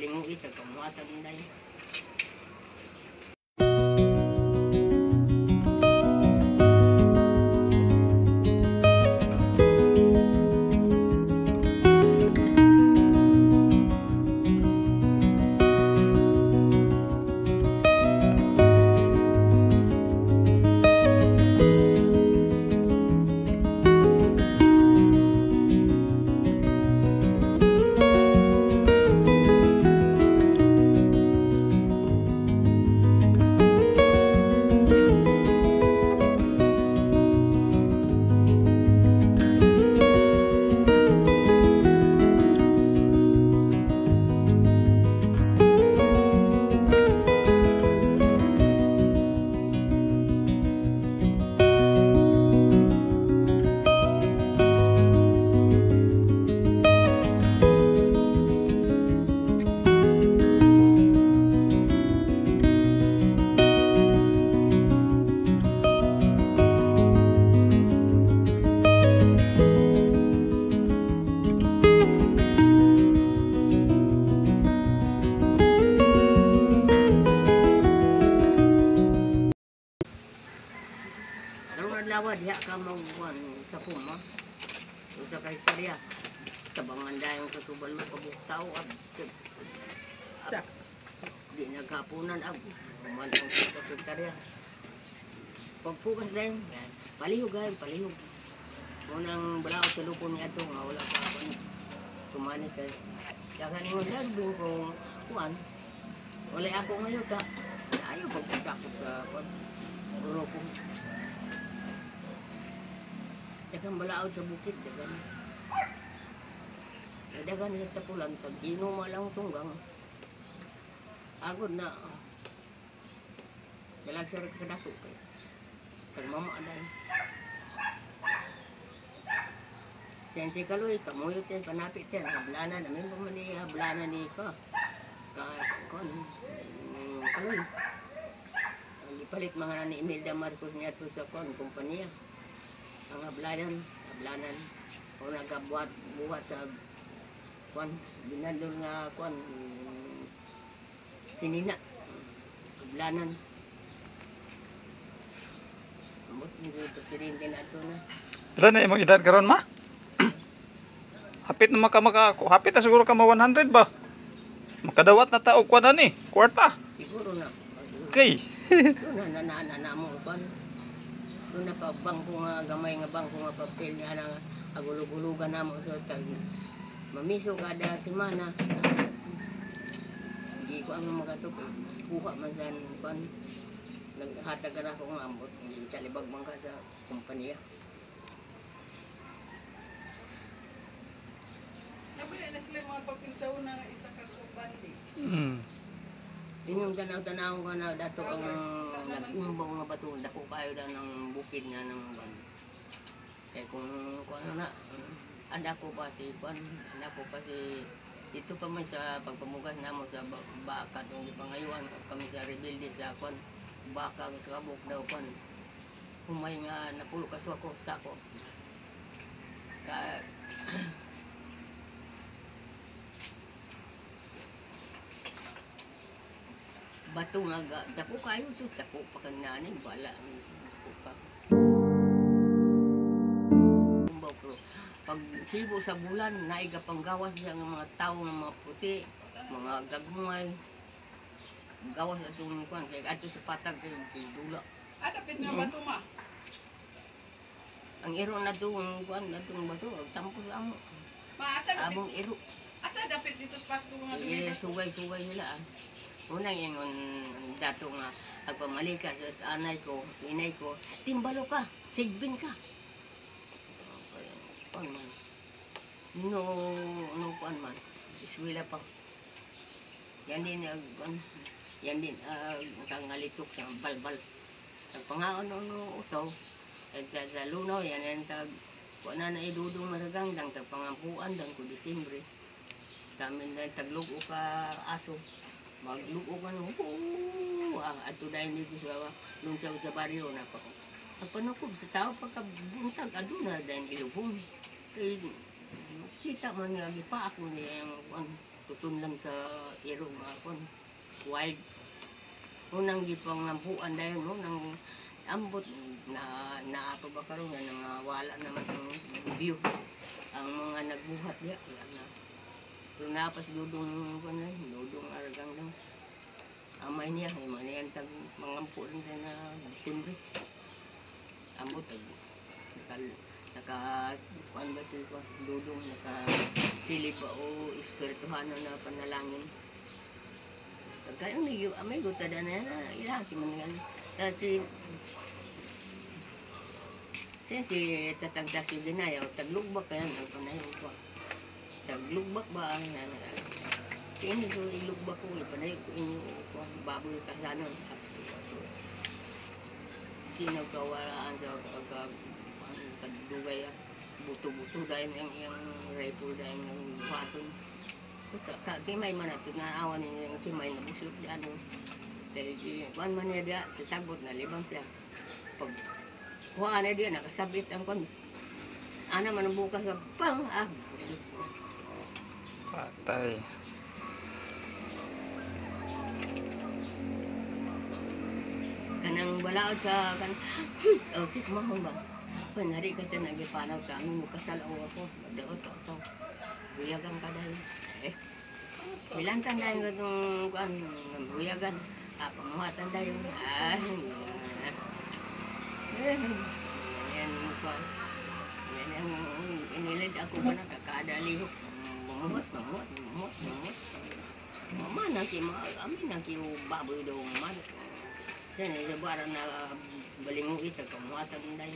linguit at kamuhatag inday. Lawa diha ka magwan sa puma. Usa kay parya. Tabangan dayong kasubal mo pabuktaw at sa di nagkapunan ag kumantang sa sekretarya. Pagpukas din, palihog ay palihog. Unang balaw sa lupo ni ato nga wala pa ako tumani kay. Dagan mo dagbing ko kuan. Wala ako ngayon ta. Ayaw pagpasakot sa kuan. Guro ko. Dagang balaod sa bukid, dagan. Dagan sa tapulan, pag inuma lang tunggang. Agod na. Dalag sa kadato kayo. Pag mamaadan. Sensi kaloy, kamuyot yan, panapit yan. Hablana namin pa man niya, hablana ni ka. Kaloy. Ang ipalit mga ni Imelda Marcos niya to sa kumpanya. Ang hablanan, o nagabuhat sa kuan, binandol nga kuan, sinina, hablanan. Ambot hindi presidente na ito na. Ilan na imong edad karon ma? Hapit na hapit na siguro ka ma 100 ba? Makadawat na tao kuan na ni, kwarta. Siguro na. Okay. Ito na mo kuan. Doon na pa bangko nga, gamay nga bangko nga papel niya na agulug-ulugan na mo sa tag. Mamiso kada semana. Hindi ko ang magatok eh. Kuha man sa kuan. Naghatag na ako ng ambot. Hindi sa libag man ka sa kumpanya. Nabaya na sila mga papel sa una nga isa ka bandi. Yun yung tanaw-tanaw ka na dato ang nag-umbaw nga bato. Dako kayo na ng bukid nga ng ban. Kaya kung ano na, anda ko pa si dito pa man sa pagpamugas na mo sa baka itong di pangayuan kami sa rebelde sa kwan. Baka sa kabuk daw kwan. Humay nga napulo kaso ako sa ako. Bato nga dako kayo sus dako pa kang nanin wala dako pa. Pag sibo sa bulan naiga panggawas diya nga mga tao nga mga puti, mga gagmay. Gawas atong kuan kay adto sa patag kay dula. Ada pit nga bato ma. Ang iro na doon kuan atong bato tampos amo. Maasa Among iro. asa dapat dito sa pasto nga Sugay nila. Unang ingon dato nga agpamali ka sa anay ko, inay ko, timbalo ka, sigbin ka. Kuan man. No kuan man. Iswila pa. Yan din yan din kang ngalitok sa balbal. Ang pangaon no utaw. Sa lunaw yan tag kuan na idudong maragang dang tag pangampuan dang ko Disyembre. Kami na taglugo ka aso. Maglugo ka no. Ato dahil dito sa lunsaw sa baryo na pa. Ang panukob sa tao pagkabuntag aduna dahil ilubong. Kaya kita man nga pa ako niya yung tutun lang sa iro nga kon wild. Unang gipang nampuan dayon no nang ambot na ato ba karon nga wala naman ang view. Ang mga nagbuhat diya wala na. Pero napas dudong ko na, dudong aragang lang. Amay niya, ay maniyan tag mangampo rin na Disyembre. Ambot tag kuan ba siya dudong silip pa o espirituhano na panalangin. Pagkayo may guta na ilaki man yan. Kasi si tatagdas yung ginayaw, taglugbak kaya ang panayaw ko. Taglugbak ba ang ini ko ilugbak ko, panayaw ko inyo baboy kasanon. Tinagkawaan sa kadugay, buto-buto dahil yung rifle dahil yung baton. Kimay man ito, naawan niya yung kimay na busok dyan. Dahil one man niya diya, sasagot na libang siya. Pag kuha na diya, nakasabit ang kon. Ana man ang bukas sa pang, busok. Patay. Kanang balaod sa sik mahon ba? Panari ka ito nagipanaw kami, mukasalaw ako. Daot ako. Buyagan ka dahil. Bilantan dahil ko itong buyagan. Pamuhatan dahil. Yan ko. Yan ang inilid ako ba nakakadalihok. Mamuhat. Mama amin naki baboy daw man. Sana sa barang na balingo ito, pamuhatan dahil.